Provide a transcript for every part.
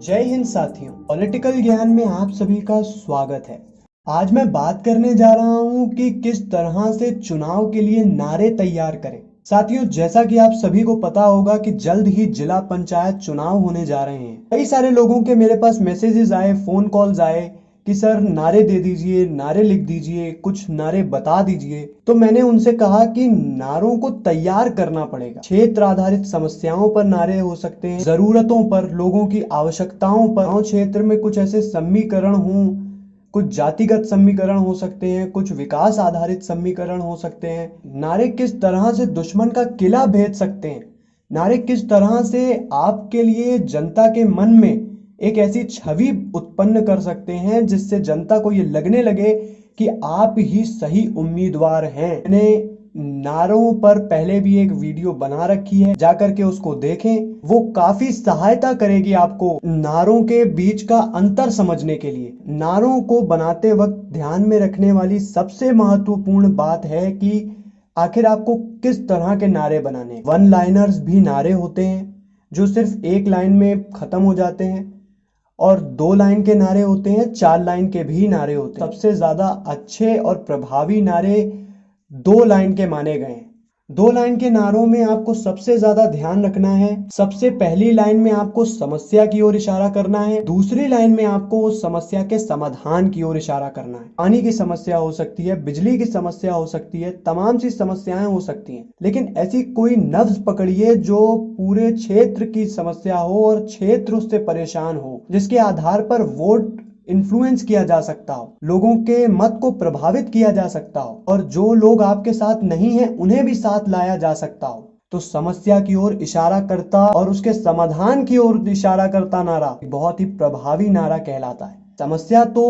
जय हिंद साथियों, पॉलिटिकल ज्ञान में आप सभी का स्वागत है। आज मैं बात करने जा रहा हूं कि किस तरह से चुनाव के लिए नारे तैयार करें। साथियों, जैसा कि आप सभी को पता होगा कि जल्द ही जिला पंचायत चुनाव होने जा रहे हैं। कई सारे लोगों के मेरे पास मैसेजेस आए, फोन कॉल्स आए कि सर नारे दे दीजिए, नारे लिख दीजिए, कुछ नारे बता दीजिए। तो मैंने उनसे कहा कि नारों को तैयार करना पड़ेगा। क्षेत्र आधारित समस्याओं पर नारे हो सकते हैं, जरूरतों पर, लोगों की आवश्यकताओं पर। गांव क्षेत्र में कुछ ऐसे समीकरण हों, कुछ जातिगत समीकरण हो सकते हैं, कुछ विकास आधारित समीकरण हो सकते हैं। नारे किस तरह से दुश्मन का किला भेद सकते हैं, नारे किस तरह से आपके लिए जनता के मन में एक ऐसी छवि उत्पन्न कर सकते हैं जिससे जनता को ये लगने लगे कि आप ही सही उम्मीदवार हैं। मैंने नारों पर पहले भी एक वीडियो बना रखी है, जाकर के उसको देखें। वो काफी सहायता करेगी आपको नारों के बीच का अंतर समझने के लिए। नारों को बनाते वक्त ध्यान में रखने वाली सबसे महत्वपूर्ण बात है कि आखिर आपको किस तरह के नारे बनाने। वन लाइनर्स भी नारे होते हैं जो सिर्फ एक लाइन में खत्म हो जाते हैं, और 2 लाइन के नारे होते हैं, 4 लाइन के भी नारे होते हैं। सबसे ज्यादा अच्छे और प्रभावी नारे 2 लाइन के माने गए हैं। 2 लाइन के नारों में आपको सबसे ज्यादा ध्यान रखना है। सबसे पहली लाइन में आपको समस्या की ओर इशारा करना है, दूसरी लाइन में आपको उस समस्या के समाधान की ओर इशारा करना है। पानी की समस्या हो सकती है, बिजली की समस्या हो सकती है, तमाम सी समस्याएं हो सकती हैं, लेकिन ऐसी कोई नब्ज पकड़िए जो पूरे क्षेत्र की समस्या हो और क्षेत्र उससे परेशान हो, जिसके आधार पर वोट इन्फ्लुएंस किया जा सकता हो, लोगों के मत को प्रभावित किया जा सकता हो, और जो लोग आपके साथ नहीं हैं उन्हें भी साथ लाया जा सकता हो। तो समस्या की ओर इशारा करता और उसके समाधान की ओर इशारा करता नारा बहुत ही प्रभावी नारा कहलाता है। समस्या तो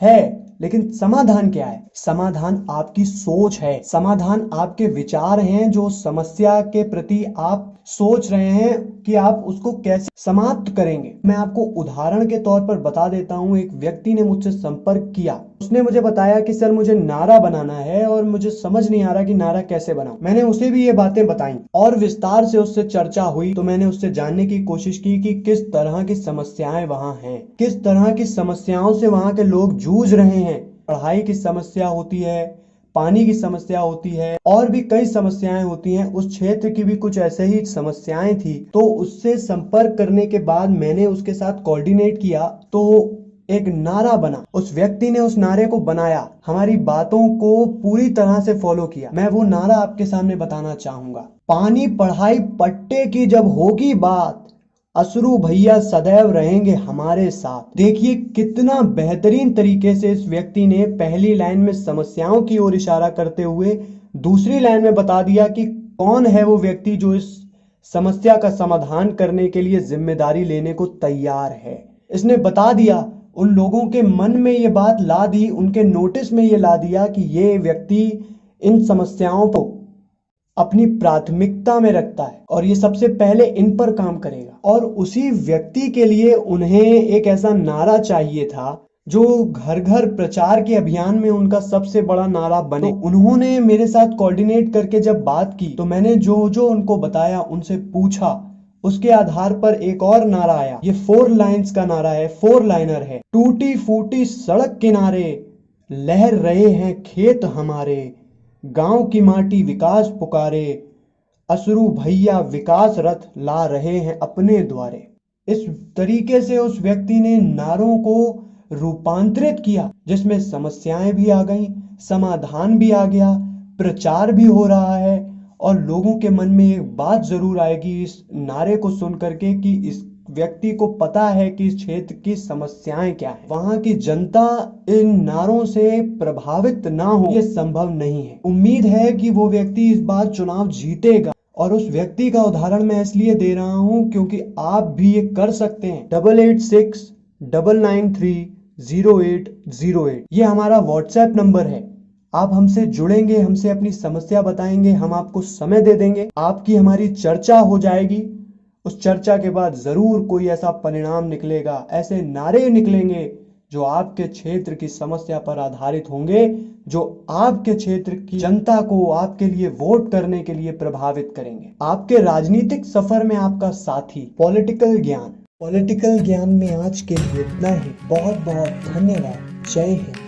है, लेकिन समाधान क्या है? समाधान आपकी सोच है, समाधान आपके विचार हैं, जो समस्या के प्रति आप सोच रहे हैं कि आप उसको कैसे समाप्त करेंगे। मैं आपको उदाहरण के तौर पर बता देता हूं। एक व्यक्ति ने मुझसे संपर्क किया, उसने मुझे बताया कि सर मुझे नारा बनाना है और मुझे समझ नहीं आ रहा कि नारा कैसे बनाऊं। मैंने उसे भी ये बातें बताई और विस्तार से उससे चर्चा हुई। तो मैंने उससे जानने की कोशिश की कि किस तरह की समस्याएं वहां हैं, किस तरह की समस्याओं से वहां के लोग जूझ रहे हैं। पढ़ाई की समस्या होती है, पानी की समस्या होती है, और भी कई समस्याएं होती हैं। उस क्षेत्र की भी कुछ ऐसे ही समस्याएं थी। तो उससे संपर्क करने के बाद मैंने उसके साथ कोऑर्डिनेट किया, तो एक नारा बना। उस व्यक्ति ने उस नारे को बनाया, हमारी बातों को पूरी तरह से फॉलो किया। मैं वो नारा आपके सामने बताना चाहूंगा। पानी पढ़ाई पट्टे की जब होगी बात, असरू भैया सदैव रहेंगे हमारे साथ। देखिए कितना बेहतरीन तरीके से इस व्यक्ति ने पहली लाइन में समस्याओं की ओर इशारा करते हुए दूसरी लाइन में बता दिया कि कौन है वो व्यक्ति जो इस समस्या का समाधान करने के लिए जिम्मेदारी लेने को तैयार है। इसने बता दिया, उन लोगों के मन में ये बात ला दी, उनके नोटिस में ये ला दिया कि ये व्यक्ति इन समस्याओं को अपनी प्राथमिकता में रखता है और ये सबसे पहले इन पर काम करेगा। और उसी व्यक्ति के लिए उन्हें एक ऐसा नारा चाहिए था जो घर घर प्रचार के अभियान में उनका सबसे बड़ा नारा बने। तो उन्होंने मेरे साथ कोऑर्डिनेट करके जब बात की, तो मैंने जो जो उनको बताया, उनसे पूछा, उसके आधार पर एक और नारा आया। ये 4 लाइंस का नारा है, 4 लाइनर है। टूटी फूटी सड़क किनारे लहर रहे हैं खेत हमारे, गांव की माटी विकास पुकारे, असरू भैया विकास रथ ला रहे हैं अपने द्वारे। इस तरीके से उस व्यक्ति ने नारों को रूपांतरित किया, जिसमें समस्याएं भी आ गईं, समाधान भी आ गया, प्रचार भी हो रहा है, और लोगों के मन में एक बात जरूर आएगी इस नारे को सुन करके कि इस व्यक्ति को पता है कि इस क्षेत्र की समस्याएं क्या हैं। वहां की जनता इन नारों से प्रभावित ना हो, ये संभव नहीं है। उम्मीद है कि वो व्यक्ति इस बार चुनाव जीतेगा, और उस व्यक्ति का उदाहरण मैं इसलिए दे रहा हूं क्योंकि आप भी ये कर सकते हैं। 8869930808 ये हमारा व्हाट्सएप नंबर है। आप हमसे जुड़ेंगे, हमसे अपनी समस्या बताएंगे, हम आपको समय दे देंगे, आपकी हमारी चर्चा हो जाएगी। उस चर्चा के बाद जरूर कोई ऐसा परिणाम निकलेगा, ऐसे नारे निकलेंगे जो आपके क्षेत्र की समस्या पर आधारित होंगे, जो आपके क्षेत्र की जनता को आपके लिए वोट करने के लिए प्रभावित करेंगे। आपके राजनीतिक सफर में आपका साथी, पॉलिटिकल ज्ञान। पॉलिटिकल ज्ञान में आज के लिए इतना ही। बहुत बहुत धन्यवाद। जय हिंद।